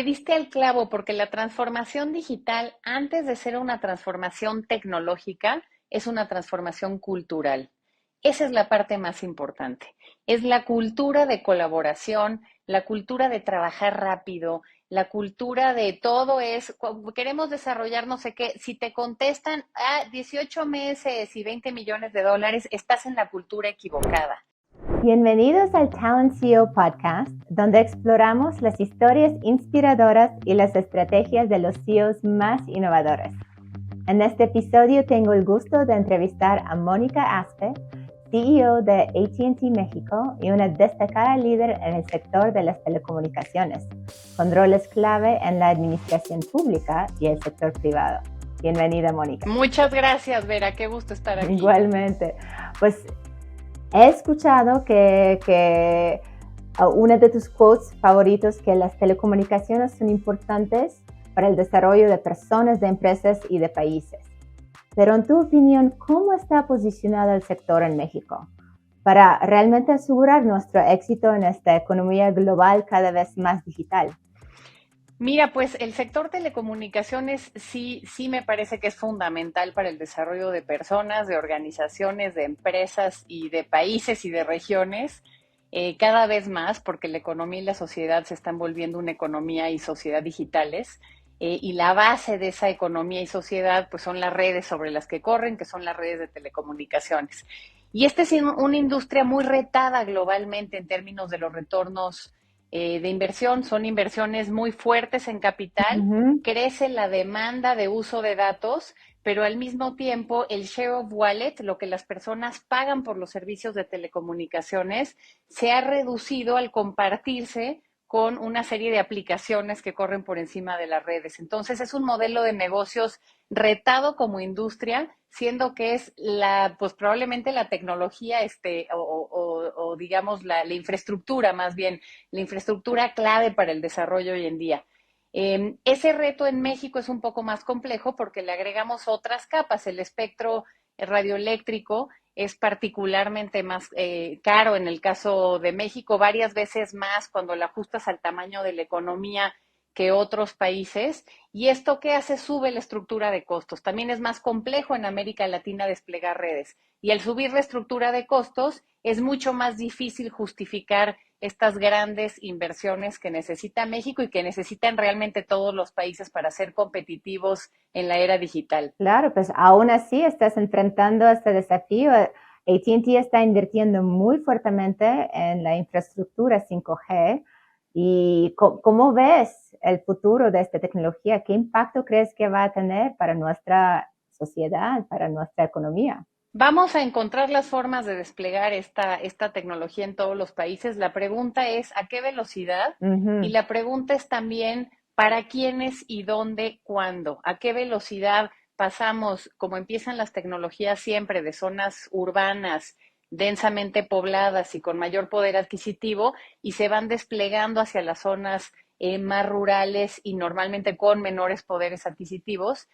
diste al clavo porque la transformación digital, antes de ser una transformación tecnológica, es una transformación cultural. Esa es la parte más importante. Es la cultura de colaboración, la cultura de trabajar rápido, la cultura de todo es, queremos desarrollar no sé qué, si te contestan, 18 meses y 20 millones de dólares, estás en la cultura equivocada. Bienvenidos al Talent CEO Podcast, donde exploramos las historias inspiradoras y las estrategias de los CEOs más innovadores. En este episodio tengo el gusto de entrevistar a Mónica Aspe, CEO de AT&T México y una destacada líder en el sector de las telecomunicaciones, con roles clave en la administración pública y el sector privado. Bienvenida, Mónica. Muchas gracias, Vera, qué gusto estar aquí. Igualmente. Pues he escuchado que uno de tus quotes favoritos, que las telecomunicaciones son importantes para el desarrollo de personas, de empresas y de países. Pero en tu opinión, ¿cómo está posicionado el sector en México para realmente asegurar nuestro éxito en esta economía global cada vez más digital? Mira, pues el sector telecomunicaciones sí me parece que es fundamental para el desarrollo de personas, de organizaciones, de empresas y de países y de regiones, cada vez más, porque la economía y la sociedad se están volviendo una economía y sociedad digitales. Y la base de esa economía y sociedad, pues son las redes sobre las que corren, que son las redes de telecomunicaciones. Y esta es una industria muy retada globalmente en términos de los retornos de inversión. Son inversiones muy fuertes en capital, crece la demanda de uso de datos, pero al mismo tiempo el share of wallet, lo que las personas pagan por los servicios de telecomunicaciones, se ha reducido al compartirse con una serie de aplicaciones que corren por encima de las redes. Entonces es un modelo de negocios retado como industria, siendo que es pues probablemente la tecnología, o digamos la infraestructura más bien, la infraestructura clave para el desarrollo hoy en día. Ese reto en México es un poco más complejo porque le agregamos otras capas. El espectro radioeléctrico es particularmente más caro en el caso de México, varias veces más cuando lo ajustas al tamaño de la economía que otros países. ¿Y esto qué hace? Sube la estructura de costos. También es más complejo en América Latina desplegar redes. Y al subir la estructura de costos, es mucho más difícil justificar estas grandes inversiones que necesita México y que necesitan realmente todos los países para ser competitivos en la era digital. Claro, pues aún así estás enfrentando este desafío. AT&T está invirtiendo muy fuertemente en la infraestructura 5G. ¿Y cómo ves el futuro de esta tecnología? ¿Qué impacto crees que va a tener para nuestra sociedad, para nuestra economía? Vamos a encontrar las formas de desplegar esta tecnología en todos los países. La pregunta es ¿a qué velocidad? Y la pregunta es también ¿para quiénes y dónde, cuándo? ¿A qué velocidad pasamos, como empiezan las tecnologías siempre, de zonas urbanas densamente pobladas y con mayor poder adquisitivo y se van desplegando hacia las zonas más rurales y normalmente con menores poderes adquisitivos?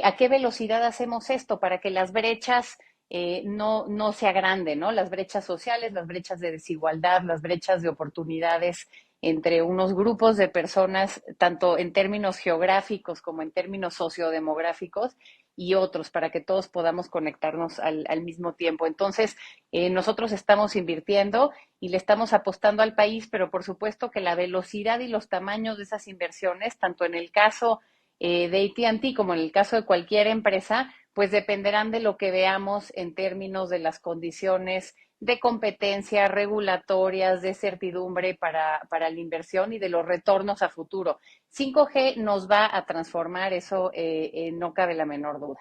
¿A qué velocidad hacemos esto para que las brechas no se agranden, ¿no? Las brechas sociales, las brechas de desigualdad, las brechas de oportunidades entre unos grupos de personas, tanto en términos geográficos como en términos sociodemográficos, y otros, para que todos podamos conectarnos al mismo tiempo. Entonces, nosotros estamos invirtiendo y le estamos apostando al país, pero por supuesto que la velocidad y los tamaños de esas inversiones, tanto en el caso de AT&T como en el caso de cualquier empresa, pues dependerán de lo que veamos en términos de las condiciones de competencia, regulatorias, de certidumbre para la inversión y de los retornos a futuro. 5G nos va a transformar, eso no cabe la menor duda.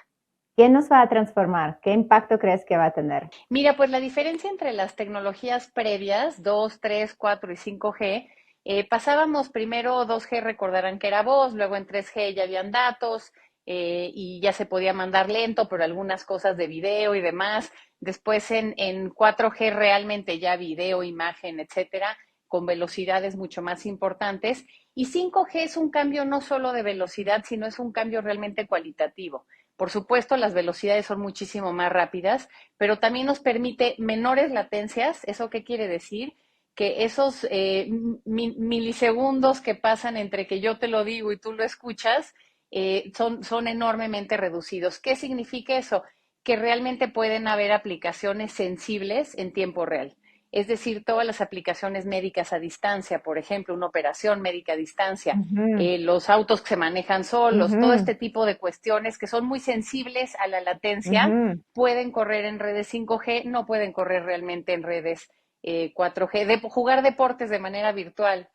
¿Qué nos va a transformar? ¿Qué impacto crees que va a tener? Mira, pues la diferencia entre las tecnologías previas, 2, 3, 4 y 5G, pasábamos primero 2G, recordarán que era voz, luego en 3G ya habían datos y ya se podía mandar lento, pero algunas cosas de video y demás. Después en 4G realmente ya video, imagen, etcétera, con velocidades mucho más importantes. Y 5G es un cambio no solo de velocidad, sino es un cambio realmente cualitativo. Por supuesto, las velocidades son muchísimo más rápidas, pero también nos permite menores latencias. ¿Eso qué quiere decir? que esos milisegundos que pasan entre que yo te lo digo y tú lo escuchas son enormemente reducidos. ¿Qué significa eso? Que realmente pueden haber aplicaciones sensibles en tiempo real. Es decir, todas las aplicaciones médicas a distancia, por ejemplo, una operación médica a distancia, Ujú, los autos que se manejan solos, todo ujú, este tipo de cuestiones que son muy sensibles a la latencia, ujú. pueden correr en redes 5G, no pueden correr realmente en redes 4G. Jugar deportes de manera virtual,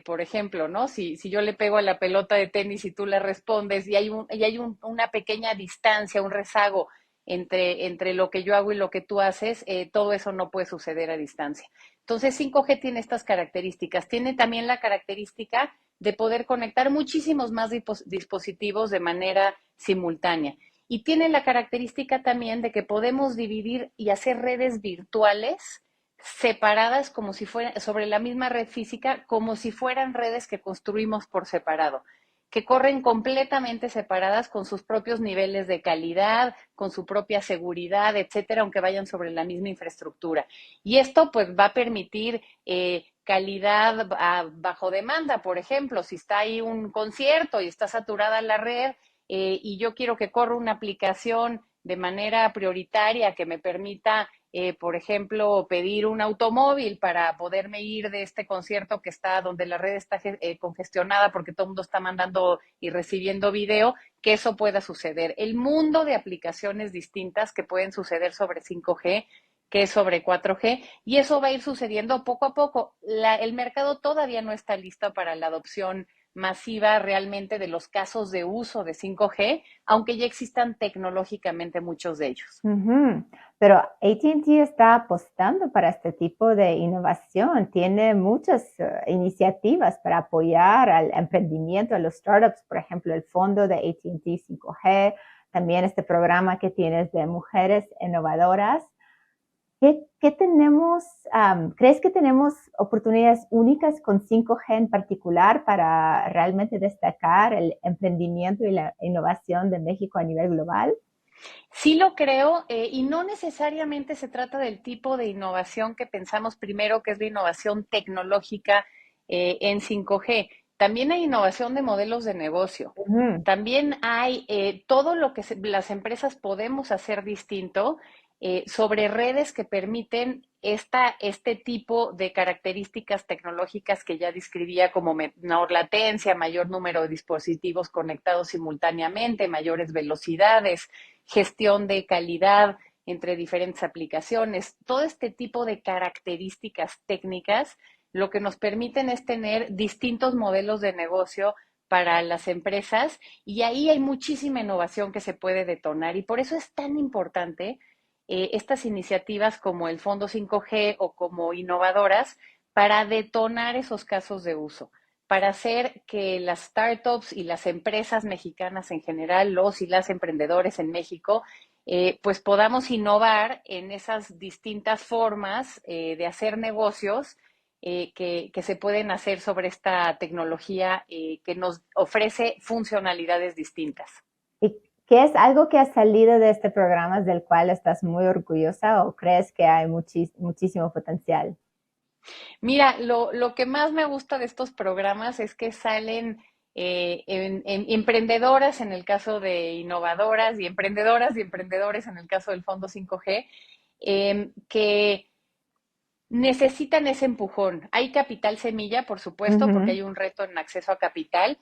por ejemplo, ¿no? Si yo le pego a la pelota de tenis y tú le respondes y hay una pequeña distancia, un rezago entre lo que yo hago y lo que tú haces, todo eso no puede suceder a distancia. Entonces, 5G tiene estas características. Tiene también la característica de poder conectar muchísimos más dispositivos de manera simultánea. Y tiene la característica también de que podemos dividir y hacer redes virtuales separadas como si fueran sobre la misma red física, como si fueran redes que construimos por separado, que corren completamente separadas con sus propios niveles de calidad, con su propia seguridad, etcétera, aunque vayan sobre la misma infraestructura. Y esto pues va a permitir calidad bajo demanda, por ejemplo, si está ahí un concierto y está saturada la red y yo quiero que corra una aplicación de manera prioritaria que me permita por ejemplo, pedir un automóvil para poderme ir de este concierto que está donde la red está congestionada porque todo el mundo está mandando y recibiendo video, que eso pueda suceder. El mundo de aplicaciones distintas que pueden suceder sobre 5G, que es sobre 4G, y eso va a ir sucediendo poco a poco. El mercado todavía no está listo para la adopción masiva realmente de los casos de uso de 5G, aunque ya existan tecnológicamente muchos de ellos. Ujú. Pero AT&T está apostando para este tipo de innovación. Tiene muchas iniciativas para apoyar al emprendimiento, a los startups, por ejemplo, el fondo de AT&T 5G, también este programa que tienes de mujeres innovadoras. ¿Qué tenemos? ¿Crees que tenemos oportunidades únicas con 5G en particular para realmente destacar el emprendimiento y la innovación de México a nivel global? Sí lo creo, y no necesariamente se trata del tipo de innovación que pensamos primero, que es la innovación tecnológica en 5G. También hay innovación de modelos de negocio. Ujú, También hay todo lo que las empresas podemos hacer distinto sobre redes que permiten este tipo de características tecnológicas que ya describía como menor latencia, mayor número de dispositivos conectados simultáneamente, mayores velocidades, gestión de calidad entre diferentes aplicaciones. Todo este tipo de características técnicas lo que nos permiten es tener distintos modelos de negocio para las empresas y ahí hay muchísima innovación que se puede detonar y por eso es tan importante estas iniciativas como el Fondo 5G o como innovadoras para detonar esos casos de uso, para hacer que las startups y las empresas mexicanas en general, los y las emprendedores en México, pues podamos innovar en esas distintas formas de hacer negocios que se pueden hacer sobre esta tecnología que nos ofrece funcionalidades distintas. ¿y qué es algo que ha salido de este programa del cual estás muy orgullosa o crees que hay muchísimo potencial? Mira, lo que más me gusta de estos programas es que salen emprendedoras en el caso de innovadoras y emprendedores en el caso del Fondo 5G, que necesitan ese empujón. Hay capital semilla, por supuesto, porque Ujú, hay un reto en acceso a capital,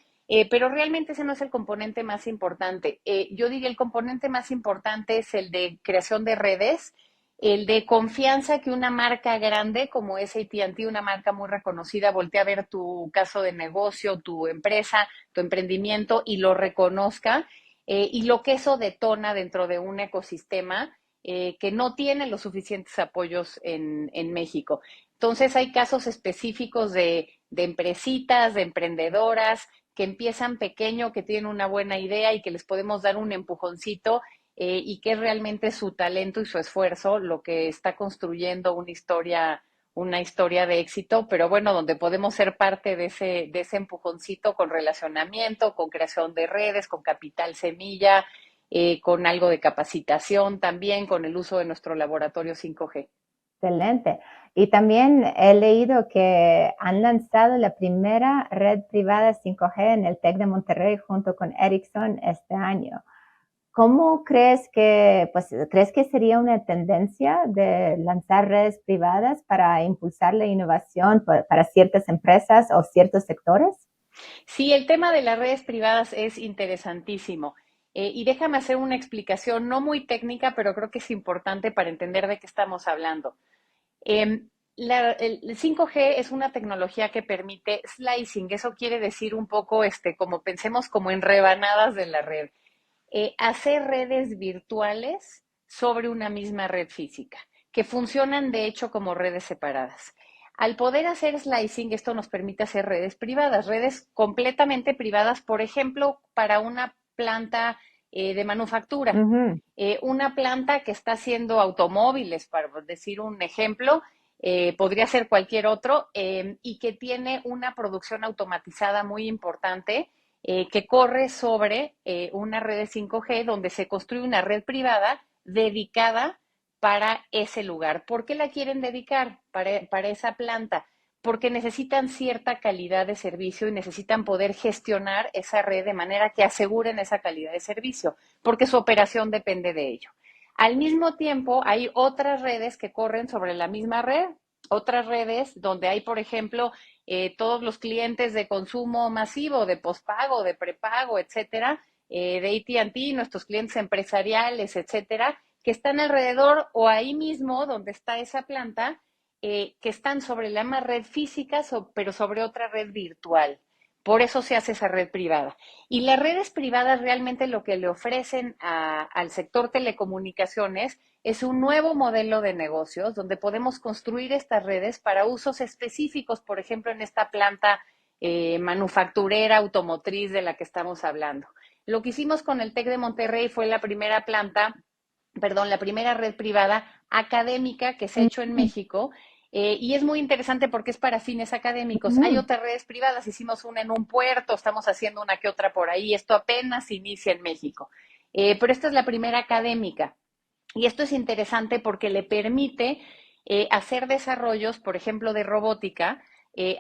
pero realmente ese no es el componente más importante. Yo diría el componente más importante es el de creación de redes, el de confianza que una marca grande como es AT&T, una marca muy reconocida, voltea a ver tu caso de negocio, tu empresa, tu emprendimiento y lo reconozca, y lo que eso detona dentro de un ecosistema que no tiene los suficientes apoyos en México. Entonces hay casos específicos de empresitas, de emprendedoras que empiezan pequeño, que tienen una buena idea y que les podemos dar un empujoncito y que es realmente su talento y su esfuerzo lo que está construyendo una historia de éxito, pero bueno, donde podemos ser parte de ese empujoncito con relacionamiento, con creación de redes, con capital semilla, con algo de capacitación también, con el uso de nuestro laboratorio 5G. Excelente. Y también he leído que han lanzado la primera red privada 5G en el TEC de Monterrey junto con Ericsson este año. ¿Cómo crees que sería una tendencia de lanzar redes privadas para impulsar la innovación para ciertas empresas o ciertos sectores? Sí, el tema de las redes privadas es interesantísimo. Y déjame hacer una explicación no muy técnica, pero creo que es importante para entender de qué estamos hablando. El 5G es una tecnología que permite slicing, eso quiere decir un poco, como pensemos como en rebanadas de la red, hacer redes virtuales sobre una misma red física, que funcionan de hecho como redes separadas. Al poder hacer slicing, esto nos permite hacer redes privadas, redes completamente privadas, por ejemplo, para una planta de manufactura. Ujú. Una planta que está haciendo automóviles, para decir un ejemplo, podría ser cualquier otro, y que tiene una producción automatizada muy importante que corre sobre una red de 5G donde se construye una red privada dedicada para ese lugar. ¿Por qué la quieren dedicar para esa planta? Porque necesitan cierta calidad de servicio y necesitan poder gestionar esa red de manera que aseguren esa calidad de servicio, porque su operación depende de ello. Al mismo tiempo, hay otras redes que corren sobre la misma red, otras redes donde hay, por ejemplo, todos los clientes de consumo masivo, de pospago, de prepago, etcétera, de AT&T, nuestros clientes empresariales, etcétera, que están alrededor o ahí mismo donde está esa planta, que están sobre la misma red física, pero sobre otra red virtual. Por eso se hace esa red privada. Y las redes privadas realmente lo que le ofrecen al sector telecomunicaciones es un nuevo modelo de negocios donde podemos construir estas redes para usos específicos, por ejemplo, en esta planta manufacturera automotriz de la que estamos hablando. Lo que hicimos con el TEC de Monterrey fue la primera planta, perdón, la primera red privada académica que se ha hecho en Ujú. México. Y es muy interesante porque es para fines académicos. Hay Ujú. otras redes privadas, hicimos una en un puerto, estamos haciendo una que otra por ahí. Esto apenas inicia en México. Pero esta es la primera académica. Y esto es interesante porque le permite hacer desarrollos, por ejemplo, de robótica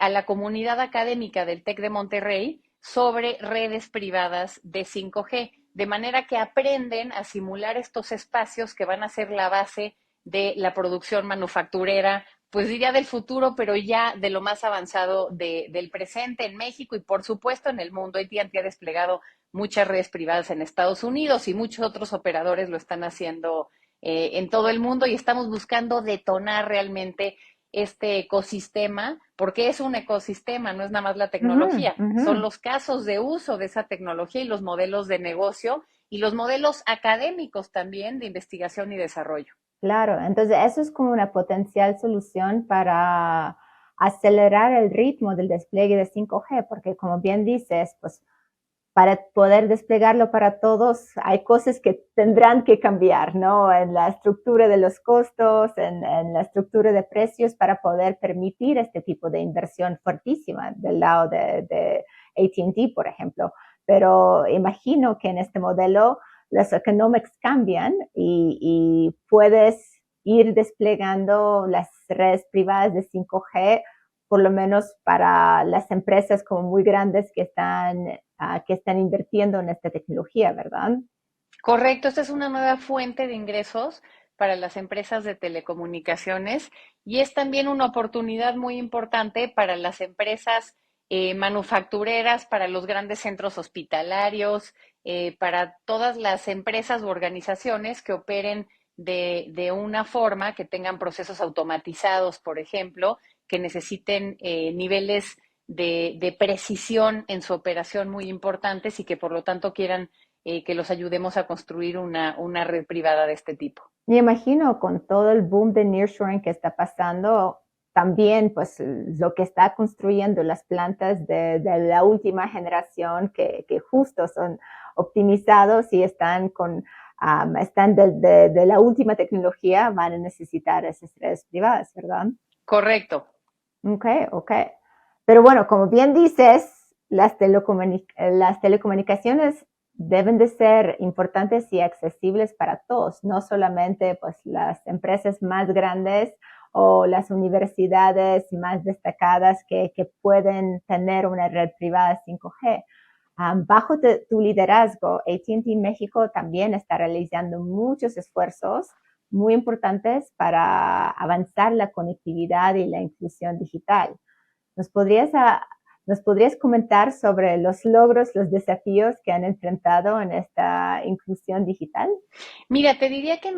a la comunidad académica del TEC de Monterrey sobre redes privadas de 5G, de manera que aprenden a simular estos espacios que van a ser la base de la producción manufacturera, pues diría del futuro, pero ya de lo más avanzado del presente en México y por supuesto en el mundo. AT&T ha desplegado muchas redes privadas en Estados Unidos y muchos otros operadores lo están haciendo en todo el mundo y estamos buscando detonar realmente este ecosistema, porque es un ecosistema, no es nada más la Ujú. tecnología, Ujú. son los casos de uso de esa tecnología y los modelos de negocio y los modelos académicos también de investigación y desarrollo. Claro, entonces eso es como una potencial solución para acelerar el ritmo del despliegue de 5G, porque como bien dices, pues para poder desplegarlo para todos hay cosas que tendrán que cambiar, ¿no? En la estructura de los costos, en la estructura de precios para poder permitir este tipo de inversión fuertísima del lado de AT&T, por ejemplo. Pero imagino que en este modelo las economics cambian y puedes ir desplegando las redes privadas de 5G por lo menos para las empresas como muy grandes que están invirtiendo en esta tecnología, ¿verdad? Correcto, esta es una nueva fuente de ingresos para las empresas de telecomunicaciones y es también una oportunidad muy importante para las empresas manufactureras, para los grandes centros hospitalarios, para todas las empresas u organizaciones que operen de una forma que tengan procesos automatizados, por ejemplo, que necesiten niveles de precisión en su operación muy importantes y que por lo tanto quieran que los ayudemos a construir una red privada de este tipo. Me imagino con todo el boom de nearshoring que está pasando, también pues lo que está construyendo las plantas de la última generación que justo son optimizados y están están de la última tecnología, van a necesitar esas redes privadas, ¿verdad? Correcto. Ok, ok. Pero bueno, como bien dices, las telecomunicaciones deben de ser importantes y accesibles para todos, no solamente pues las empresas más grandes o las universidades más destacadas que pueden tener una red privada 5G. Bajo tu liderazgo, AT&T México también está realizando muchos esfuerzos muy importantes para avanzar la conectividad y la inclusión digital. ¿Nos podrías, ¿Nos podrías comentar sobre los logros, los desafíos que han enfrentado en esta inclusión digital? Mira, te diría que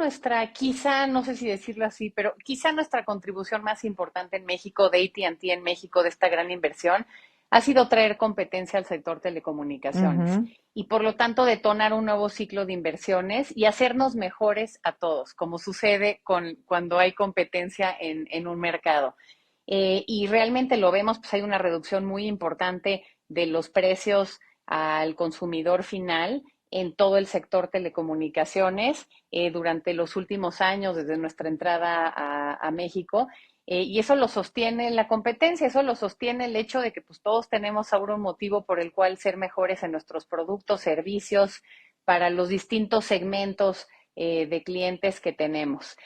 quizá, no sé si decirlo así, pero quizá nuestra contribución más importante en México, de AT&T en México, de esta gran inversión, ha sido traer competencia al sector telecomunicaciones Ujú. y por lo tanto detonar un nuevo ciclo de inversiones y hacernos mejores a todos, como sucede cuando hay competencia en un mercado. Y realmente lo vemos, pues hay una reducción muy importante de los precios al consumidor final en todo el sector telecomunicaciones durante los últimos años, desde nuestra entrada a México. Y eso lo sostiene la competencia, eso lo sostiene el hecho de que pues, todos tenemos ahora un motivo por el cual ser mejores en nuestros productos, servicios, para los distintos segmentos de clientes que tenemos.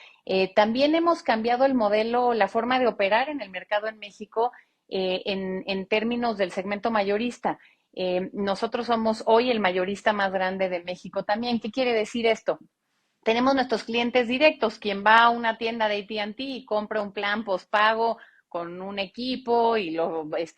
También hemos cambiado el modelo, la forma de operar en el mercado en México en términos del segmento mayorista. Nosotros somos hoy el mayorista más grande de México también. ¿Qué quiere decir esto? Tenemos nuestros clientes directos, quien va a una tienda de AT&T y compra un plan postpago con un equipo y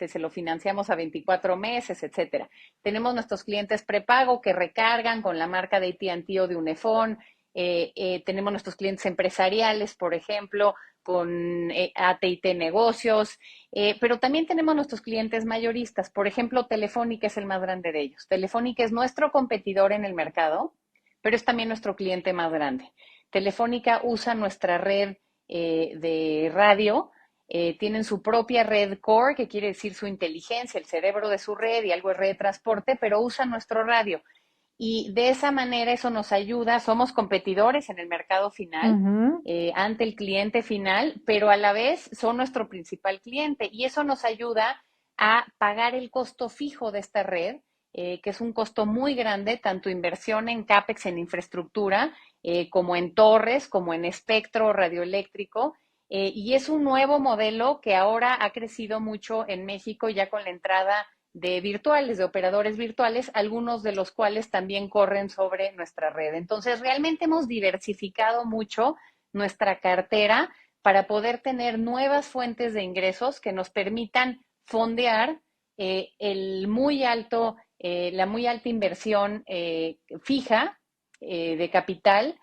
se lo financiamos a 24 meses, etcétera. Tenemos nuestros clientes prepago que recargan con la marca de AT&T o de Unifón. Tenemos nuestros clientes empresariales, por ejemplo, con AT&T Negocios, pero también tenemos nuestros clientes mayoristas. Por ejemplo, Telefónica es el más grande de ellos. Telefónica es nuestro competidor en el mercado, pero es también nuestro cliente más grande. Telefónica usa nuestra red de radio, tienen su propia red core, que quiere decir su inteligencia, el cerebro de su red y algo de red de transporte, pero usan nuestro radio. Y de esa manera eso nos ayuda, somos competidores en el mercado final Ujú. ante el cliente final, pero a la vez son nuestro principal cliente y eso nos ayuda a pagar el costo fijo de esta red, que es un costo muy grande, tanto inversión en CAPEX, en infraestructura, como en torres, como en espectro radioeléctrico. Y es un nuevo modelo que ahora ha crecido mucho en México ya con la entrada de virtuales, de operadores virtuales, algunos de los cuales también corren sobre nuestra red. Entonces, realmente hemos diversificado mucho nuestra cartera para poder tener nuevas fuentes de ingresos que nos permitan fondear la muy alta inversión fija de capital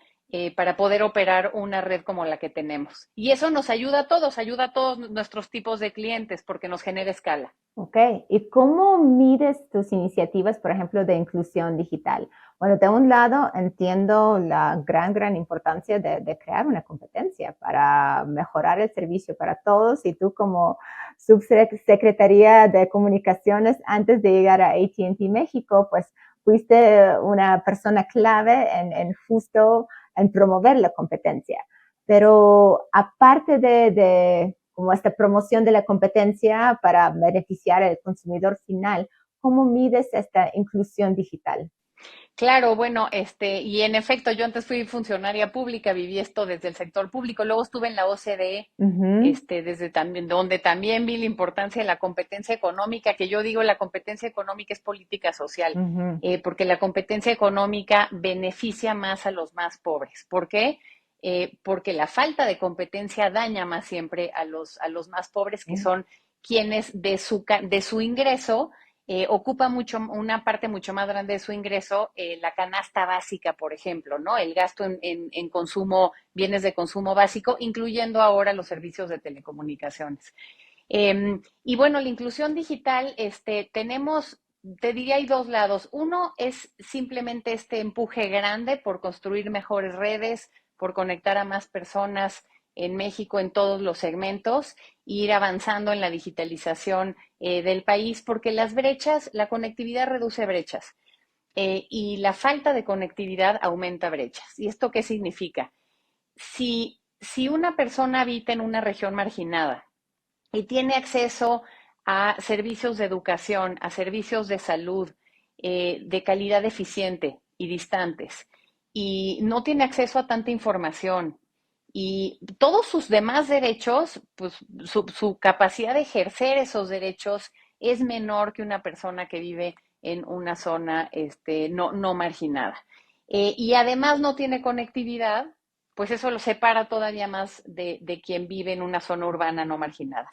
para poder operar una red como la que tenemos. Y eso nos ayuda a todos nuestros tipos de clientes porque nos genera escala. Ok, ¿y cómo mides tus iniciativas, por ejemplo, de inclusión digital? Bueno, de un lado entiendo la gran importancia de crear una competencia para mejorar el servicio para todos y tú como subsecretaría de comunicaciones antes de llegar a AT&T México, pues fuiste una persona clave en justo en promover la competencia. Pero aparte de como esta promoción de la competencia para beneficiar al consumidor final, ¿cómo mides esta inclusión digital? Claro, bueno, y en efecto, yo antes fui funcionaria pública, viví esto desde el sector público, luego estuve en la OCDE, Ujú. desde también, donde también vi la importancia de la competencia económica, que yo digo la competencia económica es política social, Ujú. porque la competencia económica beneficia más a los más pobres. ¿Por qué? Porque la falta de competencia daña más siempre a los más pobres, que son quienes de su ingreso ocupa una parte mucho más grande de su ingreso, la canasta básica, por ejemplo, ¿no? El gasto en consumo, bienes de consumo básico, incluyendo ahora los servicios de telecomunicaciones. Y bueno, la inclusión digital, te diría, hay dos lados. Uno es simplemente este empuje grande por construir mejores redes, por conectar a más personas en México en todos los segmentos, e ir avanzando en la digitalización del país, porque las brechas, la conectividad reduce brechas y la falta de conectividad aumenta brechas. ¿Y esto qué significa? Si una persona habita en una región marginada, y tiene acceso a servicios de educación, a servicios de salud, de calidad eficiente y distantes, y no tiene acceso a tanta información, y todos sus demás derechos, pues su capacidad de ejercer esos derechos es menor que una persona que vive en una zona no marginada. Y además no tiene conectividad, pues eso lo separa todavía más de quien vive en una zona urbana no marginada.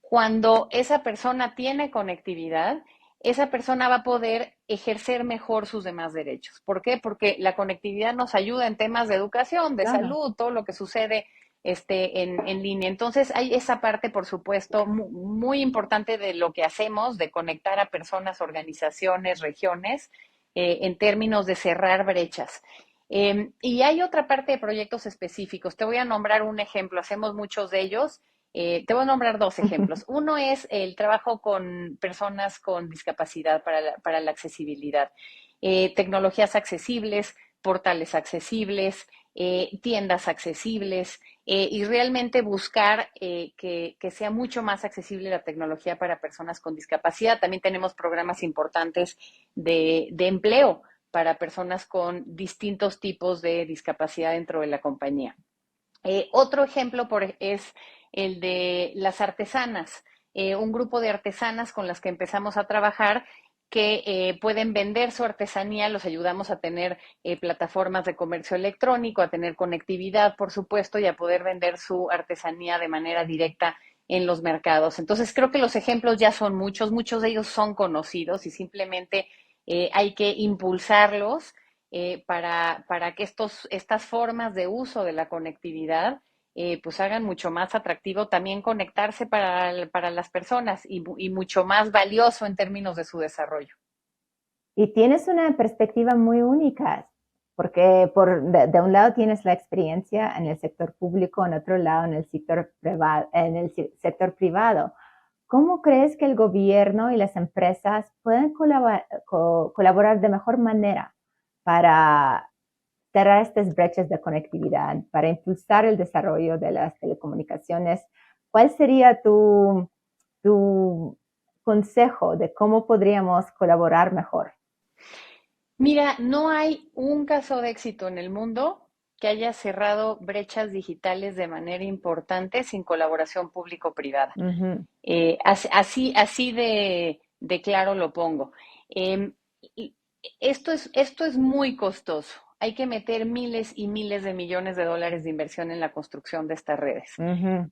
Cuando esa persona tiene conectividad, esa persona va a poder ejercer mejor sus demás derechos. ¿Por qué? Porque la conectividad nos ayuda en temas de educación, de Claro. salud, todo lo que sucede en línea. Entonces, hay esa parte, por supuesto, muy importante de lo que hacemos, de conectar a personas, organizaciones, regiones, en términos de cerrar brechas. Y hay otra parte de proyectos específicos. Te voy a nombrar un ejemplo. Hacemos muchos de ellos. Te voy a nombrar dos ejemplos. Uno es el trabajo con personas con discapacidad para la accesibilidad. Tecnologías accesibles, portales accesibles, tiendas accesibles y realmente buscar que sea mucho más accesible la tecnología para personas con discapacidad. También tenemos programas importantes de empleo para personas con distintos tipos de discapacidad dentro de la compañía. Otro ejemplo es el de las artesanas, un grupo de artesanas con las que empezamos a trabajar que pueden vender su artesanía, los ayudamos a tener plataformas de comercio electrónico, a tener conectividad, por supuesto, y a poder vender su artesanía de manera directa en los mercados. Entonces, creo que los ejemplos ya son muchos, muchos de ellos son conocidos y simplemente hay que impulsarlos para que estas formas de uso de la conectividad pues hagan mucho más atractivo también conectarse para las personas y mucho más valioso en términos de su desarrollo. Y tienes una perspectiva muy única, porque de un lado tienes la experiencia en el sector público, en otro lado en el sector privado. ¿Cómo crees que el gobierno y las empresas pueden colaborar de mejor manera para cerrar estas brechas de conectividad, para impulsar el desarrollo de las telecomunicaciones? ¿Cuál sería tu consejo de cómo podríamos colaborar mejor? Mira, no hay un caso de éxito en el mundo que haya cerrado brechas digitales de manera importante sin colaboración público-privada. Ujú. Así de claro lo pongo. Eh, esto es muy costoso. Hay que meter miles y miles de millones de dólares de inversión en la construcción de estas redes. Ujú.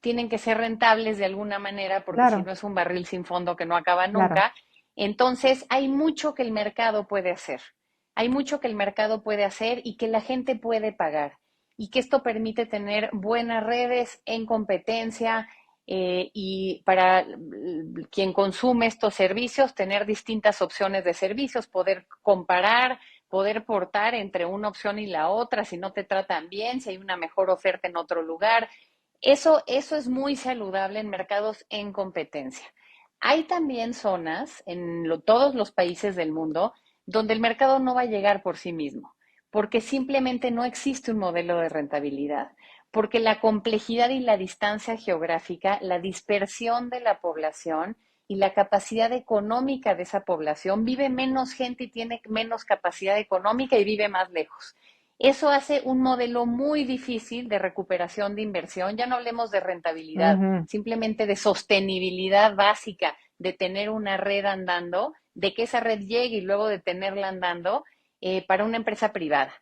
Tienen que ser rentables de alguna manera, porque si Claro, no es un barril sin fondo que no acaba claro. nunca. Entonces, hay mucho que el mercado puede hacer. Hay mucho que el mercado puede hacer y que la gente puede pagar. Y que esto permite tener buenas redes en competencia y para quien consume estos servicios, tener distintas opciones de servicios, poder comparar, poder portar entre una opción y la otra, si no te tratan bien, si hay una mejor oferta en otro lugar. Eso es muy saludable en mercados en competencia. Hay también zonas en todos los países del mundo donde el mercado no va a llegar por sí mismo, porque simplemente no existe un modelo de rentabilidad, porque la complejidad y la distancia geográfica, la dispersión de la población y la capacidad económica de esa población, vive menos gente y tiene menos capacidad económica y vive más lejos. Eso hace un modelo muy difícil de recuperación de inversión. Ya no hablemos de rentabilidad, Ujú. simplemente de sostenibilidad básica, de tener una red andando, de que esa red llegue y luego de tenerla andando para una empresa privada.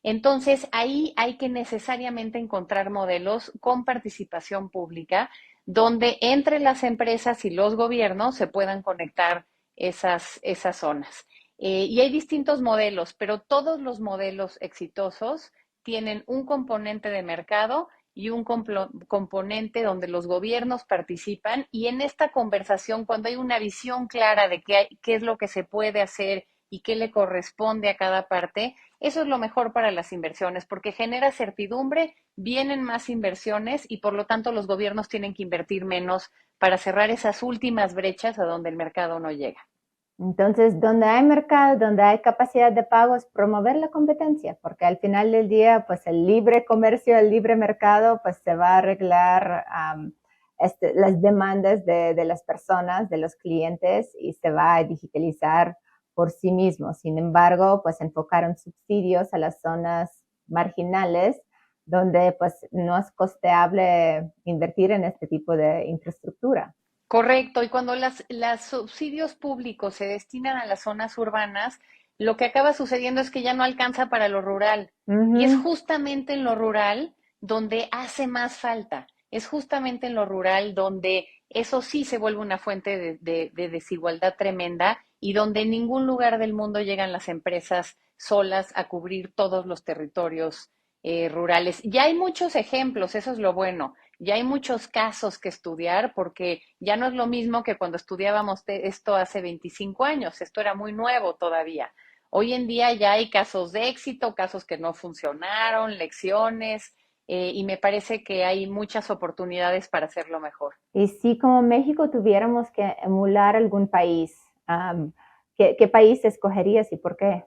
Entonces, ahí hay que necesariamente encontrar modelos con participación pública donde entre las empresas y los gobiernos se puedan conectar esas zonas. Y hay distintos modelos, pero todos los modelos exitosos tienen un componente de mercado y un componente donde los gobiernos participan y en esta conversación, cuando hay una visión clara de qué es lo que se puede hacer y qué le corresponde a cada parte, eso es lo mejor para las inversiones, porque genera certidumbre, vienen más inversiones y por lo tanto los gobiernos tienen que invertir menos para cerrar esas últimas brechas a donde el mercado no llega. Entonces, donde hay mercado, donde hay capacidad de pagos, promover la competencia, porque al final del día, pues el libre comercio, el libre mercado, pues se va a arreglar las demandas de las personas, de los clientes, y se va a digitalizar por sí mismo. Sin embargo, pues enfocaron subsidios a las zonas marginales, donde pues no es costeable invertir en este tipo de infraestructura. Correcto, y cuando las subsidios públicos se destinan a las zonas urbanas, lo que acaba sucediendo es que ya no alcanza para lo rural. Y es Ujú. justamente en lo rural donde hace más falta. Es justamente en lo rural donde eso sí se vuelve una fuente de desigualdad tremenda y donde en ningún lugar del mundo llegan las empresas solas a cubrir todos los territorios rurales. Ya hay muchos ejemplos, eso es lo bueno. Ya hay muchos casos que estudiar porque ya no es lo mismo que cuando estudiábamos esto hace 25 años, esto era muy nuevo todavía. Hoy en día ya hay casos de éxito, casos que no funcionaron, lecciones, y me parece que hay muchas oportunidades para hacerlo mejor. Y si como México tuviéramos que emular algún país, ¿qué país escogerías y por qué?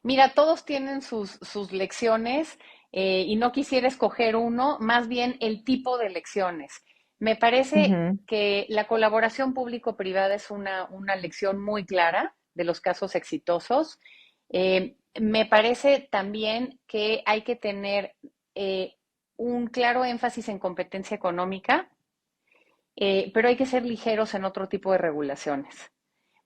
Mira, todos tienen sus lecciones y no quisiera escoger uno, más bien el tipo de lecciones. Me parece Ujú. que la colaboración público-privada es una lección muy clara de los casos exitosos. Me parece también que hay que tener un claro énfasis en competencia económica, pero hay que ser ligeros en otro tipo de regulaciones.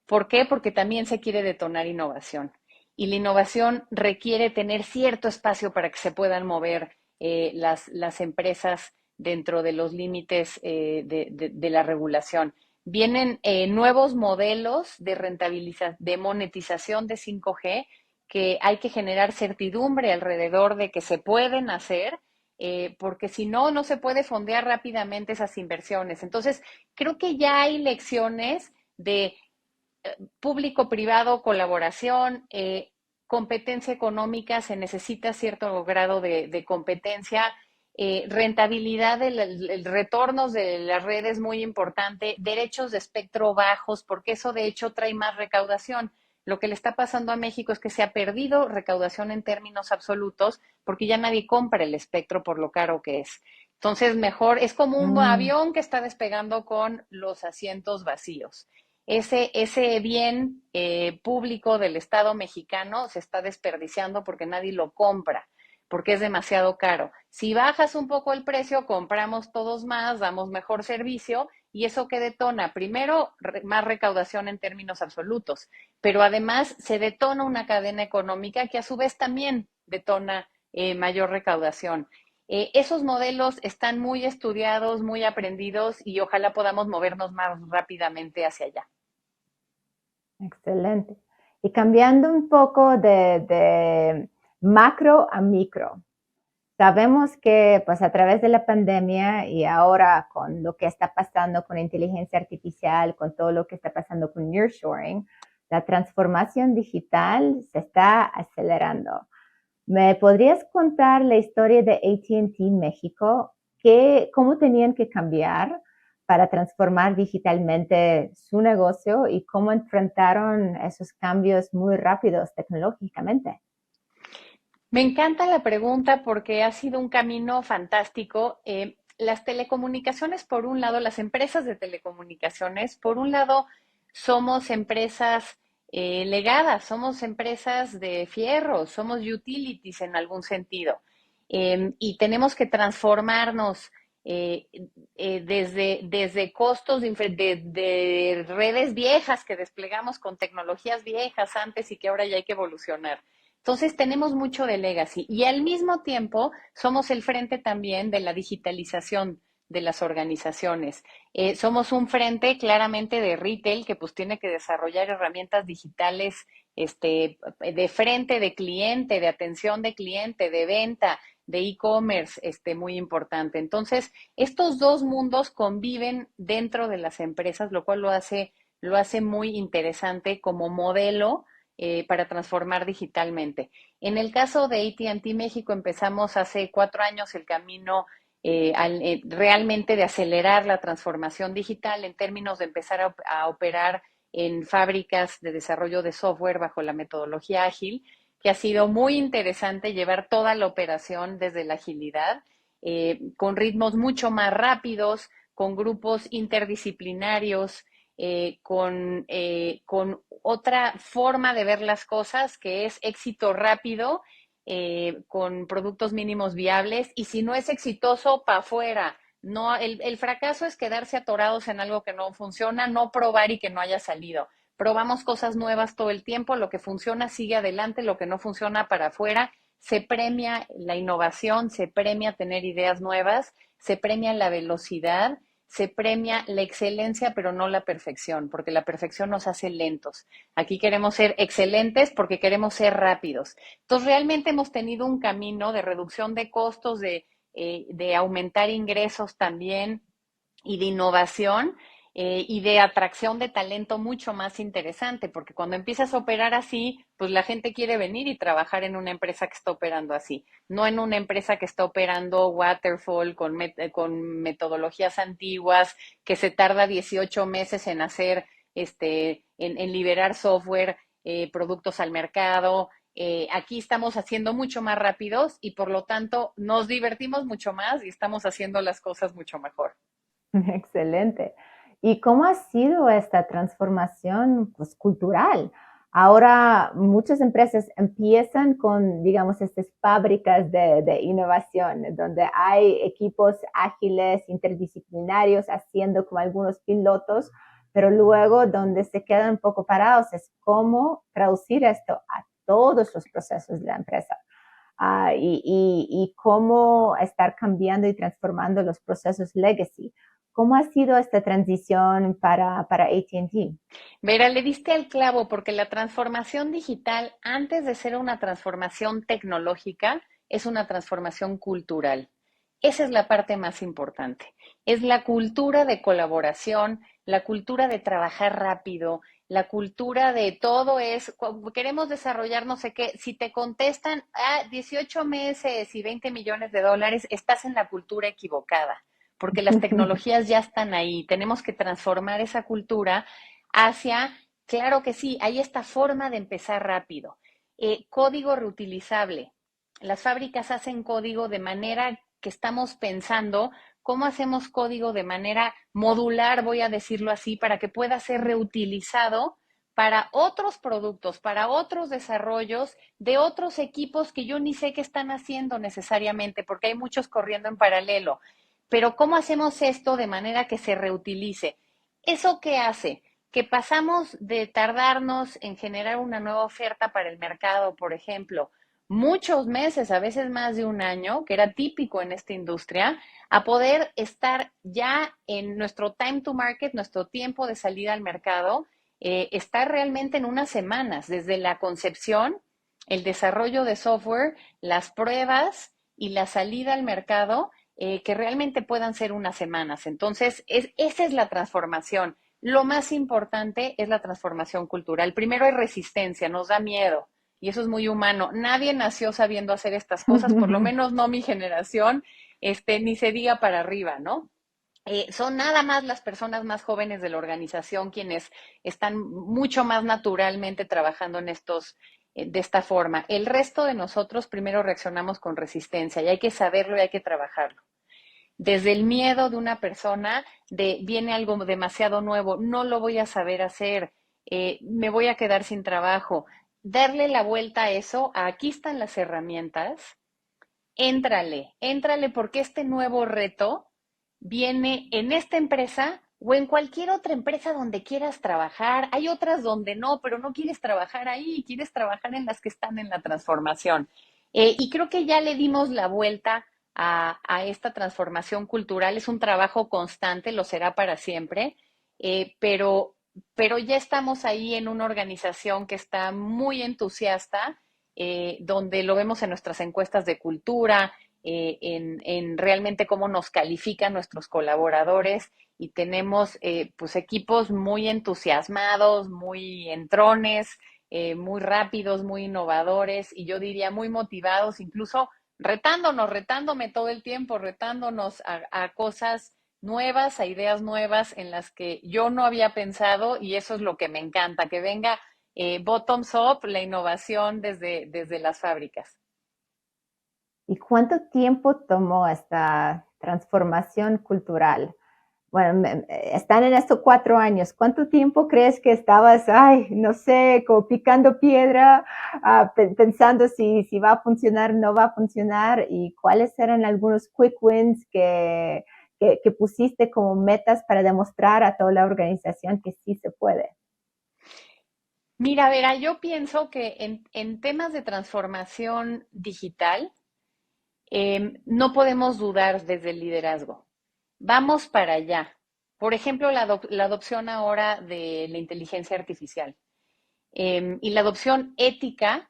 ¿Por qué? Porque también se quiere detonar innovación. Y la innovación requiere tener cierto espacio para que se puedan mover las empresas dentro de los límites de la regulación. Vienen nuevos modelos de rentabilización, de monetización de 5G que hay que generar certidumbre alrededor de que se pueden hacer, porque si no, no se puede fondear rápidamente esas inversiones. Entonces, creo que ya hay lecciones de público-privado, colaboración, competencia económica, se necesita cierto grado de competencia, rentabilidad, el retornos de las redes muy importante, derechos de espectro bajos, porque eso de hecho trae más recaudación. Lo que le está pasando a México es que se ha perdido recaudación en términos absolutos porque ya nadie compra el espectro por lo caro que es. Entonces, mejor es como un Mm. avión que está despegando con los asientos vacíos. Ese bien público del Estado mexicano se está desperdiciando porque nadie lo compra, porque es demasiado caro. Si bajas un poco el precio, compramos todos más, damos mejor servicio y eso que detona, primero, más recaudación en términos absolutos, pero además se detona una cadena económica que a su vez también detona mayor recaudación. Esos modelos están muy estudiados, muy aprendidos y ojalá podamos movernos más rápidamente hacia allá. Excelente. Y cambiando un poco de macro a micro, sabemos que pues a través de la pandemia y ahora con lo que está pasando con inteligencia artificial, con todo lo que está pasando con nearshoring, la transformación digital se está acelerando. ¿Me podrías contar la historia de AT&T México? ¿Cómo tenían que cambiar para transformar digitalmente su negocio y cómo enfrentaron esos cambios muy rápidos tecnológicamente? Me encanta la pregunta porque ha sido un camino fantástico. Las telecomunicaciones, por un lado, las empresas de telecomunicaciones, por un lado, somos empresas legadas, somos empresas de fierro, somos utilities en algún sentido. Y tenemos que transformarnos eh, desde costos de redes viejas que desplegamos con tecnologías viejas antes y que ahora ya hay que evolucionar. Entonces tenemos mucho de legacy y al mismo tiempo somos el frente también de la digitalización de las organizaciones. Somos un frente claramente de retail que pues tiene que desarrollar herramientas digitales de frente de cliente, de atención de cliente, de venta, de e-commerce, muy importante. Entonces, estos dos mundos conviven dentro de las empresas, lo cual lo hace muy interesante como modelo para transformar digitalmente. En el caso de AT&T México empezamos hace 4 años el camino realmente de acelerar la transformación digital en términos de empezar a operar en fábricas de desarrollo de software bajo la metodología ágil, que ha sido muy interesante llevar toda la operación desde la agilidad, con ritmos mucho más rápidos, con grupos interdisciplinarios, con otra forma de ver las cosas, que es éxito rápido con productos mínimos viables, y si no es exitoso, para afuera. No, el fracaso es quedarse atorados en algo que no funciona, no probar y que no haya salido. Probamos cosas nuevas todo el tiempo, lo que funciona sigue adelante, lo que no funciona para afuera. Se premia la innovación, se premia tener ideas nuevas, se premia la velocidad, se premia la excelencia, pero no la perfección, porque la perfección nos hace lentos. Aquí queremos ser excelentes porque queremos ser rápidos. Entonces, realmente hemos tenido un camino de reducción de costos, de aumentar ingresos también y de innovación, y de atracción de talento mucho más interesante, porque cuando empiezas a operar así, pues la gente quiere venir y trabajar en una empresa que está operando así, no en una empresa que está operando waterfall con metodologías antiguas, que se tarda 18 meses en hacer, en liberar software, productos al mercado. Aquí estamos haciendo mucho más rápidos y por lo tanto nos divertimos mucho más y estamos haciendo las cosas mucho mejor. Excelente. ¿Y cómo ha sido esta transformación pues, cultural? Ahora muchas empresas empiezan con, digamos, estas fábricas de innovación, donde hay equipos ágiles, interdisciplinarios, haciendo como algunos pilotos, pero luego donde se quedan un poco parados es cómo traducir esto a todos los procesos de la empresa. Y cómo estar cambiando y transformando los procesos legacy. ¿Cómo ha sido esta transición para AT&T? Vera, le diste al clavo porque la transformación digital, antes de ser una transformación tecnológica, es una transformación cultural. Esa es la parte más importante. Es la cultura de colaboración, la cultura de trabajar rápido, la cultura de todo es, queremos desarrollar no sé qué, si te contestan 18 meses y 20 millones de dólares, estás en la cultura equivocada, porque las tecnologías ya están ahí. Tenemos que transformar esa cultura hacia, claro que sí, hay esta forma de empezar rápido. Código reutilizable. Las fábricas hacen código de manera que estamos pensando cómo hacemos código de manera modular, voy a decirlo así, para que pueda ser reutilizado para otros productos, para otros desarrollos de otros equipos que yo ni sé qué están haciendo necesariamente, porque hay muchos corriendo en paralelo. Pero ¿cómo hacemos esto de manera que se reutilice? ¿Eso qué hace? Que pasamos de tardarnos en generar una nueva oferta para el mercado, por ejemplo, muchos meses, a veces más de un año, que era típico en esta industria, a poder estar ya en nuestro time to market, nuestro tiempo de salida al mercado, estar realmente en unas semanas, desde la concepción, el desarrollo de software, las pruebas y la salida al mercado, que realmente puedan ser unas semanas. Entonces, esa es la transformación. Lo más importante es la transformación cultural. Primero hay resistencia, nos da miedo. Y eso es muy humano. Nadie nació sabiendo hacer estas cosas, por lo menos no mi generación, ni se diga para arriba, ¿no? Son nada más las personas más jóvenes de la organización quienes están mucho más naturalmente trabajando en de esta forma. El resto de nosotros primero reaccionamos con resistencia y hay que saberlo y hay que trabajarlo. Desde el miedo de una persona de viene algo demasiado nuevo, no lo voy a saber hacer, me voy a quedar sin trabajo. Darle la vuelta a eso, a aquí están las herramientas, éntrale porque este nuevo reto viene en esta empresa o en cualquier otra empresa donde quieras trabajar. Hay otras donde no, pero no quieres trabajar ahí, quieres trabajar en las que están en la transformación. Y creo que ya le dimos la vuelta a esta transformación cultural. Es un trabajo constante, lo será para siempre, pero ya estamos ahí en una organización que está muy entusiasta, donde lo vemos en nuestras encuestas de cultura, en realmente cómo nos califican nuestros colaboradores, y tenemos pues equipos muy entusiasmados, muy entrones, muy rápidos, muy innovadores y yo diría muy motivados, incluso retándome todo el tiempo, retándonos a cosas nuevas, a ideas nuevas en las que yo no había pensado, y eso es lo que me encanta, que venga bottoms up, la innovación desde las fábricas. ¿Y cuánto tiempo tomó esta transformación cultural? Bueno, están en estos 4 años. ¿Cuánto tiempo crees que estabas, ay, no sé, como picando piedra pensando si va a funcionar, no va a funcionar y cuáles eran algunos quick wins que pusiste como metas para demostrar a toda la organización que sí se puede. Mira, Vera, yo pienso que en temas de transformación digital, no podemos dudar desde el liderazgo. Vamos para allá. Por ejemplo, la adopción ahora de la inteligencia artificial y la adopción ética,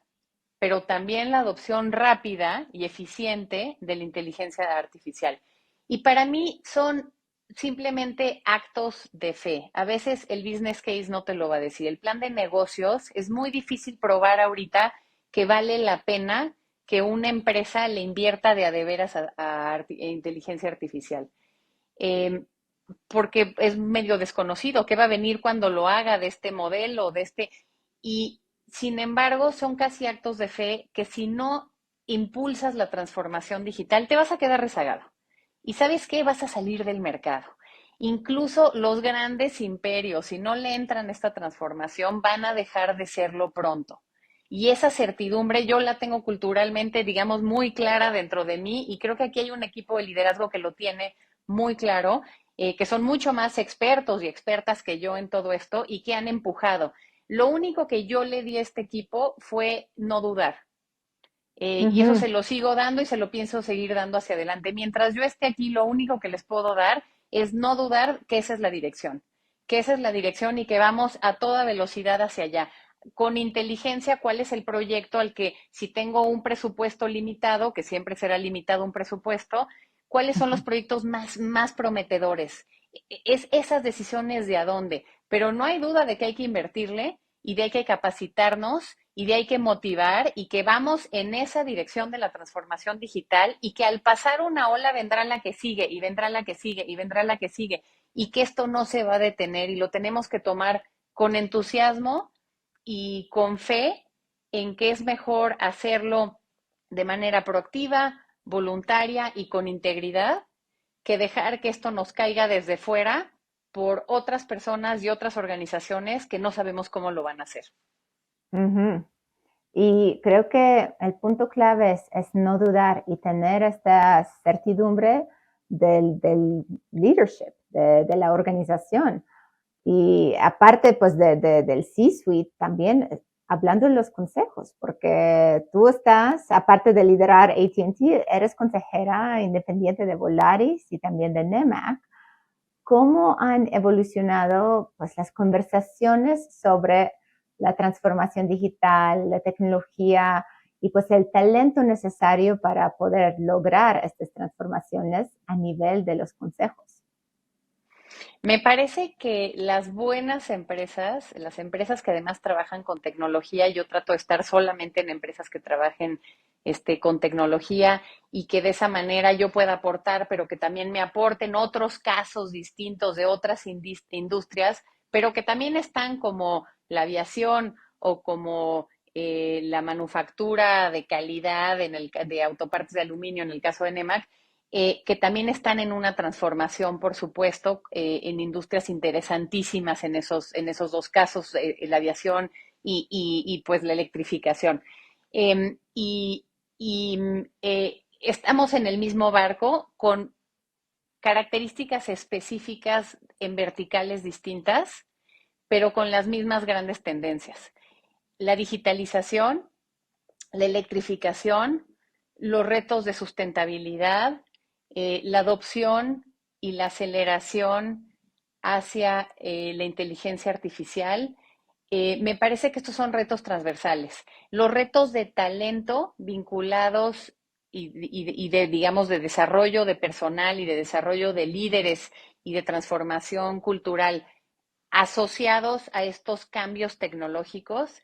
pero también la adopción rápida y eficiente de la inteligencia artificial. Y para mí son simplemente actos de fe. A veces el business case no te lo va a decir. El plan de negocios es muy difícil probar ahorita que vale la pena que una empresa le invierta de a de veras a inteligencia artificial. Eh, porque es medio desconocido qué va a venir cuando lo haga de este modelo, de este. Y sin embargo, son casi actos de fe que si no impulsas la transformación digital, te vas a quedar rezagado. ¿Y sabes qué? Vas a salir del mercado. Incluso los grandes imperios, si no le entran a esta transformación, van a dejar de serlo pronto. Y esa certidumbre yo la tengo culturalmente, digamos, muy clara dentro de mí y creo que aquí hay un equipo de liderazgo que lo tiene muy claro, que son mucho más expertos y expertas que yo en todo esto y que han empujado. Lo único que yo le di a este equipo fue no dudar. Y eso Ujú, se lo sigo dando y se lo pienso seguir dando hacia adelante. Mientras yo esté aquí, lo único que les puedo dar es no dudar que esa es la dirección, que esa es la dirección y que vamos a toda velocidad hacia allá. Con inteligencia, ¿cuál es el proyecto al que si tengo un presupuesto limitado, que siempre será limitado un presupuesto, cuáles son los ujú. proyectos más prometedores? Es esas decisiones de a dónde, pero no hay duda de que hay que invertirle y de que hay que capacitarnos y de hay que motivar y que vamos en esa dirección de la transformación digital y que al pasar una ola vendrá la que sigue y vendrá la que sigue y vendrá la que sigue y que esto no se va a detener y lo tenemos que tomar con entusiasmo y con fe en que es mejor hacerlo de manera proactiva, voluntaria y con integridad que dejar que esto nos caiga desde fuera por otras personas y otras organizaciones que no sabemos cómo lo van a hacer. Ujú. Y creo que el punto clave es no dudar y tener esta certidumbre del leadership, de la organización. Y aparte, pues, del C-suite, también hablando de los consejos, porque tú estás, aparte de liderar AT&T, eres consejera independiente de Volaris y también de NEMAC. ¿Cómo han evolucionado, pues, las conversaciones sobre la transformación digital, la tecnología y pues el talento necesario para poder lograr estas transformaciones a nivel de los consejos? Me parece que las buenas empresas, las empresas que además trabajan con tecnología, yo trato de estar solamente en empresas que trabajen con tecnología y que de esa manera yo pueda aportar, pero que también me aporten otros casos distintos de otras industrias, pero que también están como la aviación o como la manufactura de calidad de autopartes de aluminio en el caso de NEMAC, que también están en una transformación, por supuesto, en industrias interesantísimas en esos dos casos, la aviación pues la electrificación. Eh, y estamos en el mismo barco con características específicas en verticales distintas, pero con las mismas grandes tendencias. La digitalización, la electrificación, los retos de sustentabilidad, la adopción y la aceleración hacia la inteligencia artificial. Me parece que estos son retos transversales. Los retos de talento vinculados digamos, de desarrollo de personal y de desarrollo de líderes y de transformación cultural asociados a estos cambios tecnológicos.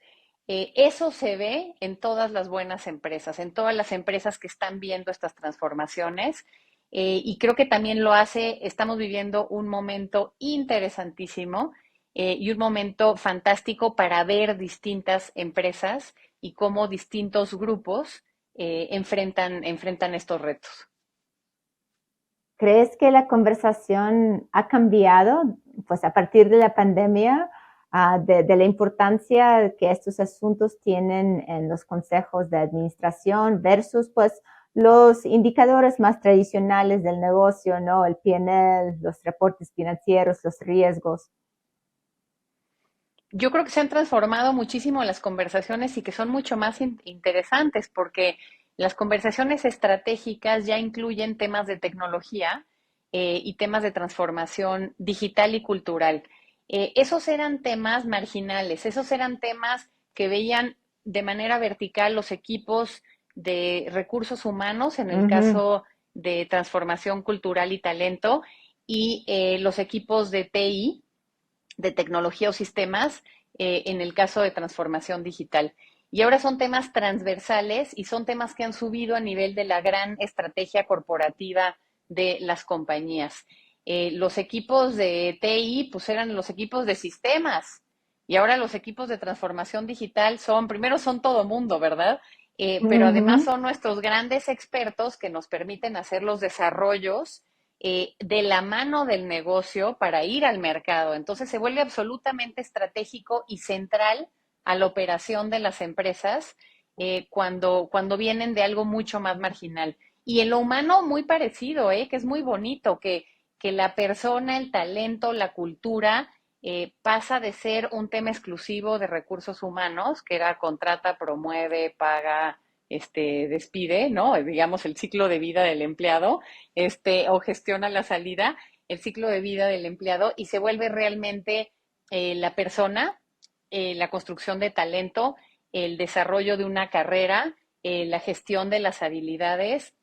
Eso se ve en todas las buenas empresas, en todas las empresas que están viendo estas transformaciones. Y creo que también lo hace, estamos viviendo un momento interesantísimo y un momento fantástico para ver distintas empresas y cómo distintos grupos enfrentan estos retos. ¿Crees que la conversación ha cambiado, pues, a partir de la pandemia? de la importancia que estos asuntos tienen en los consejos de administración versus pues los indicadores más tradicionales del negocio, ¿no? El P&L, los reportes financieros, los riesgos. Yo creo que se han transformado muchísimo las conversaciones y que son mucho más interesantes porque las conversaciones estratégicas ya incluyen temas de tecnología y temas de transformación digital y cultural. Esos eran temas marginales, esos eran temas que veían de manera vertical los equipos de recursos humanos, en el Ujú. caso de transformación cultural y talento, y los equipos de TI, de tecnología o sistemas, en el caso de transformación digital. Y ahora son temas transversales y son temas que han subido a nivel de la gran estrategia corporativa de las compañías. Los equipos de TI pues eran los equipos de sistemas y ahora los equipos de transformación digital son, primero son todo mundo, ¿verdad? Pero además Ujú. son nuestros grandes expertos que nos permiten hacer los desarrollos de la mano del negocio para ir al mercado. Entonces se vuelve absolutamente estratégico y central a la operación de las empresas cuando vienen de algo mucho más marginal. Y en lo humano muy parecido, que es muy bonito, que la persona, el talento, la cultura pasa de ser un tema exclusivo de recursos humanos, que era contrata, promueve, paga, despide, ¿no? Digamos el ciclo de vida del empleado, o gestiona la salida, el ciclo de vida del empleado y se vuelve realmente la persona, la construcción de talento, el desarrollo de una carrera, la gestión de las habilidades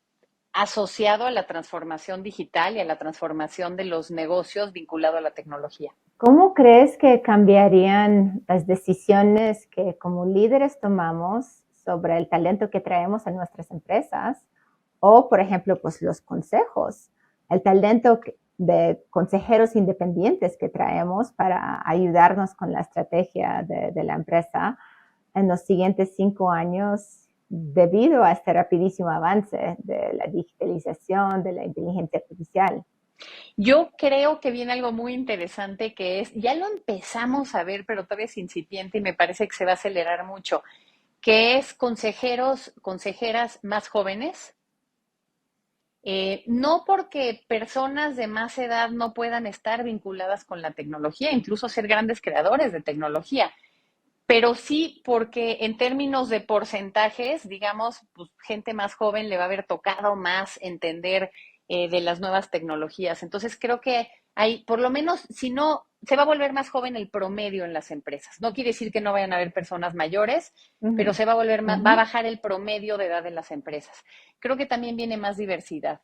asociado a la transformación digital y a la transformación de los negocios vinculado a la tecnología. ¿Cómo crees que cambiarían las decisiones que como líderes tomamos sobre el talento que traemos a nuestras empresas? O, por ejemplo, pues los consejos, el talento de consejeros independientes que traemos para ayudarnos con la estrategia de la empresa en los siguientes 5 años debido a este rapidísimo avance de la digitalización, de la inteligencia artificial. Yo creo que viene algo muy interesante que es, ya lo empezamos a ver, pero todavía es incipiente y me parece que se va a acelerar mucho, que es consejeros, consejeras más jóvenes. No porque personas de más edad no puedan estar vinculadas con la tecnología, incluso ser grandes creadores de tecnología, pero sí porque en términos de porcentajes, digamos, pues, gente más joven le va a haber tocado más entender de las nuevas tecnologías. Entonces creo que hay, por lo menos, si no, se va a volver más joven el promedio en las empresas. No quiere decir que no vayan a haber personas mayores, pero Ujú, se va a volver más, va a ujú. bajar el promedio de edad en las empresas. Creo que también viene más diversidad.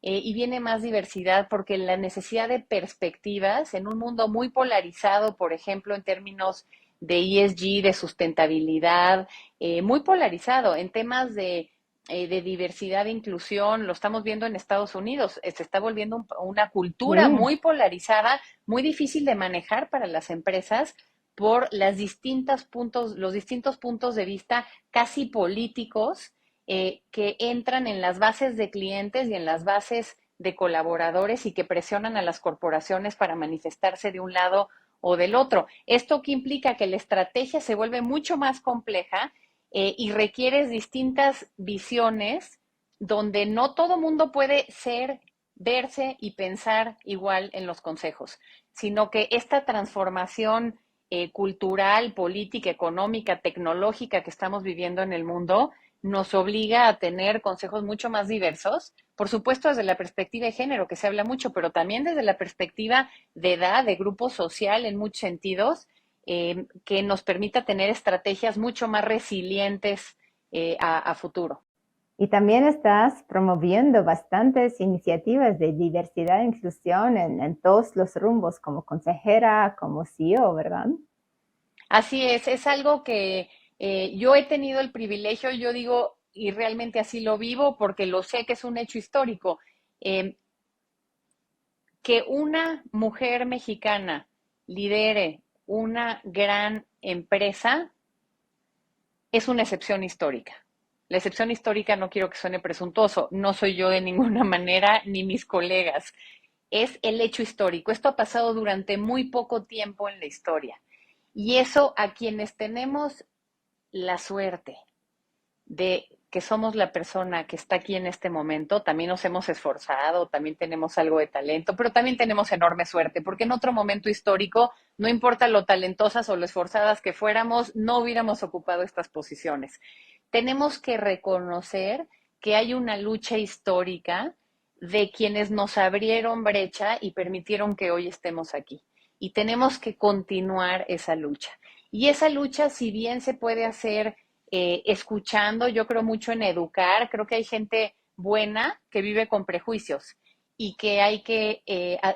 Y viene más diversidad porque la necesidad de perspectivas en un mundo muy polarizado, por ejemplo, en términos de ESG, de sustentabilidad, muy polarizado en temas de diversidad e inclusión, lo estamos viendo en Estados Unidos, se está volviendo una cultura Sí. muy polarizada, muy difícil de manejar para las empresas por los distintos puntos de vista casi políticos que entran en las bases de clientes y en las bases de colaboradores y que presionan a las corporaciones para manifestarse de un lado o del otro. Esto que implica que la estrategia se vuelve mucho más compleja y requiere distintas visiones donde no todo mundo puede ser, verse y pensar igual en los consejos, sino que esta transformación cultural, política, económica, tecnológica que estamos viviendo en el mundo nos obliga a tener consejos mucho más diversos, por supuesto desde la perspectiva de género, que se habla mucho, pero también desde la perspectiva de edad, de grupo social en muchos sentidos, que nos permita tener estrategias mucho más resilientes a futuro. Y también estás promoviendo bastantes iniciativas de diversidad e inclusión en todos los rumbos, como consejera, como CEO, ¿verdad? Así es algo que yo he tenido el privilegio, yo digo, y realmente así lo vivo porque lo sé que es un hecho histórico, eh, que una mujer mexicana lidere una gran empresa es una excepción histórica. La excepción histórica no quiero que suene presuntuoso, no soy yo de ninguna manera ni mis colegas, es el hecho histórico. Esto ha pasado durante muy poco tiempo en la historia. Y eso a quienes tenemos la suerte de que somos la persona que está aquí en este momento, también nos hemos esforzado, también tenemos algo de talento, pero también tenemos enorme suerte, porque en otro momento histórico, no importa lo talentosas o lo esforzadas que fuéramos, no hubiéramos ocupado estas posiciones. Tenemos que reconocer que hay una lucha histórica de quienes nos abrieron brecha y permitieron que hoy estemos aquí. Y tenemos que continuar esa lucha. Y esa lucha, si bien se puede hacer escuchando, yo creo mucho en educar, creo que hay gente buena que vive con prejuicios y que hay que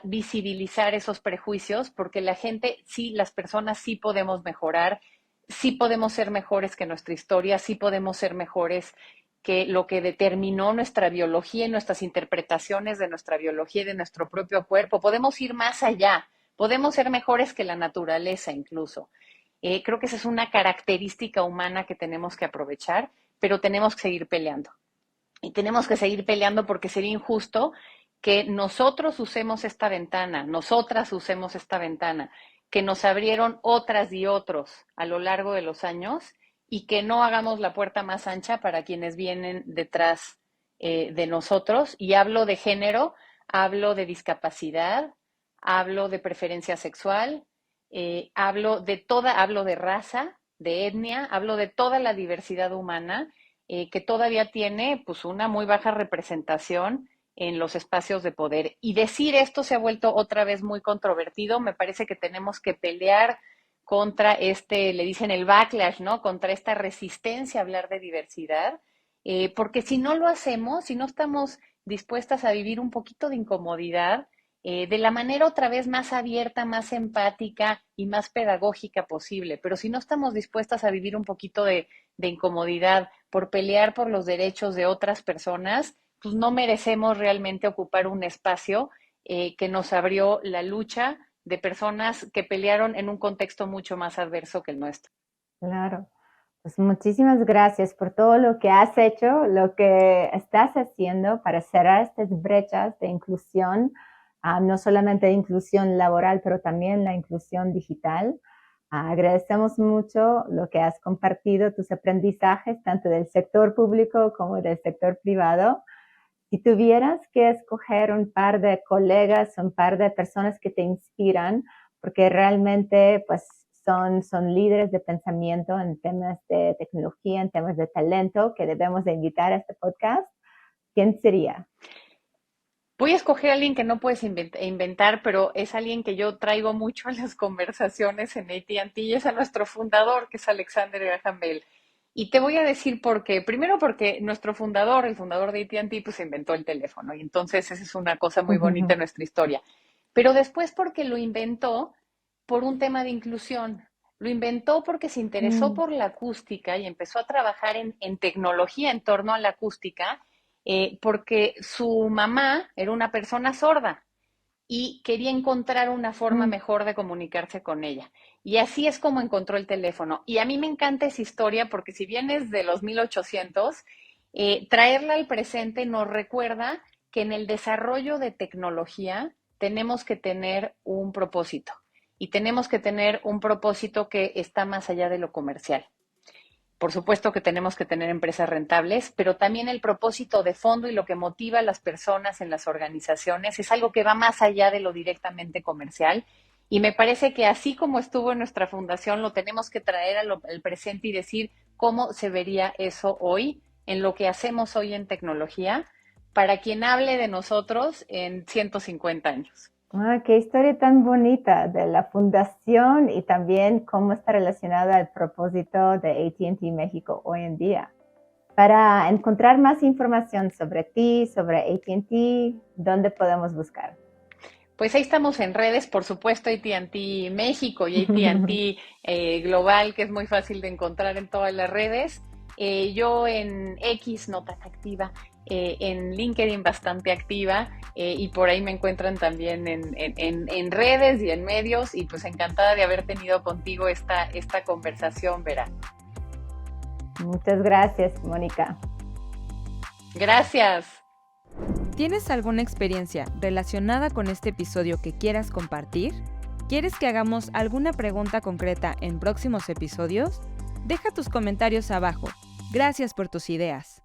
visibilizar esos prejuicios porque la gente, sí, las personas sí podemos mejorar, sí podemos ser mejores que nuestra historia, sí podemos ser mejores que lo que determinó nuestra biología y nuestras interpretaciones de nuestra biología y de nuestro propio cuerpo. Podemos ir más allá, podemos ser mejores que la naturaleza incluso. Creo que esa es una característica humana que tenemos que aprovechar, pero tenemos que seguir peleando. Y tenemos que seguir peleando porque sería injusto que nosotros usemos esta ventana, nosotras usemos esta ventana, que nos abrieron otras y otros a lo largo de los años y que no hagamos la puerta más ancha para quienes vienen detrás de nosotros. Y hablo de género, hablo de discapacidad, hablo de preferencia sexual, hablo de raza, de etnia, hablo de toda la diversidad humana que todavía tiene pues una muy baja representación en los espacios de poder. Y decir esto se ha vuelto otra vez muy controvertido. Me parece que tenemos que pelear contra le dicen el backlash, ¿no? Contra esta resistencia a hablar de diversidad, porque si no lo hacemos, si no estamos dispuestas a vivir un poquito de incomodidad, de la manera otra vez más abierta, más empática y más pedagógica posible. Pero si no estamos dispuestas a vivir un poquito de incomodidad por pelear por los derechos de otras personas, pues no merecemos realmente ocupar un espacio que nos abrió la lucha de personas que pelearon en un contexto mucho más adverso que el nuestro. Claro. Pues muchísimas gracias por todo lo que has hecho, lo que estás haciendo para cerrar estas brechas de inclusión, no solamente de inclusión laboral, pero también la inclusión digital. Agradecemos mucho lo que has compartido, tus aprendizajes, tanto del sector público como del sector privado. Si tuvieras que escoger un par de colegas, un par de personas que te inspiran, porque realmente pues son líderes de pensamiento en temas de tecnología, en temas de talento, que debemos de invitar a este podcast, ¿quién sería? Voy a escoger a alguien que no puedes inventar, pero es alguien que yo traigo mucho en las conversaciones en AT&T y es a nuestro fundador, que es Alexander Graham Bell. Y te voy a decir por qué. Primero porque nuestro fundador, el fundador de AT&T, pues inventó el teléfono y entonces esa es una cosa muy bonita en nuestra historia. Pero después porque lo inventó por un tema de inclusión. Lo inventó porque se interesó por la acústica y empezó a trabajar en tecnología en torno a la acústica porque su mamá era una persona sorda y quería encontrar una forma mejor de comunicarse con ella. Y así es como encontró el teléfono. Y a mí me encanta esa historia porque si bien es de los 1800, traerla al presente nos recuerda que en el desarrollo de tecnología tenemos que tener un propósito y tenemos que tener un propósito que está más allá de lo comercial. Por supuesto que tenemos que tener empresas rentables, pero también el propósito de fondo y lo que motiva a las personas en las organizaciones es algo que va más allá de lo directamente comercial. Y me parece que así como estuvo en nuestra fundación, lo tenemos que traer al presente y decir cómo se vería eso hoy, en lo que hacemos hoy en tecnología, para quien hable de nosotros en 150 años. Qué historia tan bonita de la fundación y también cómo está relacionada al propósito de AT&T México hoy en día. Para encontrar más información sobre ti, sobre AT&T, ¿dónde podemos buscar? Pues ahí estamos en redes, por supuesto, AT&T México y AT&T Global, que es muy fácil de encontrar en todas las redes. Yo en X, no tan activa, en LinkedIn bastante activa y por ahí me encuentran también en redes y en medios y pues encantada de haber tenido contigo esta conversación, Vera. Muchas gracias, Mónica. Gracias. ¿Tienes alguna experiencia relacionada con este episodio que quieras compartir? ¿Quieres que hagamos alguna pregunta concreta en próximos episodios? Deja tus comentarios abajo. Gracias por tus ideas.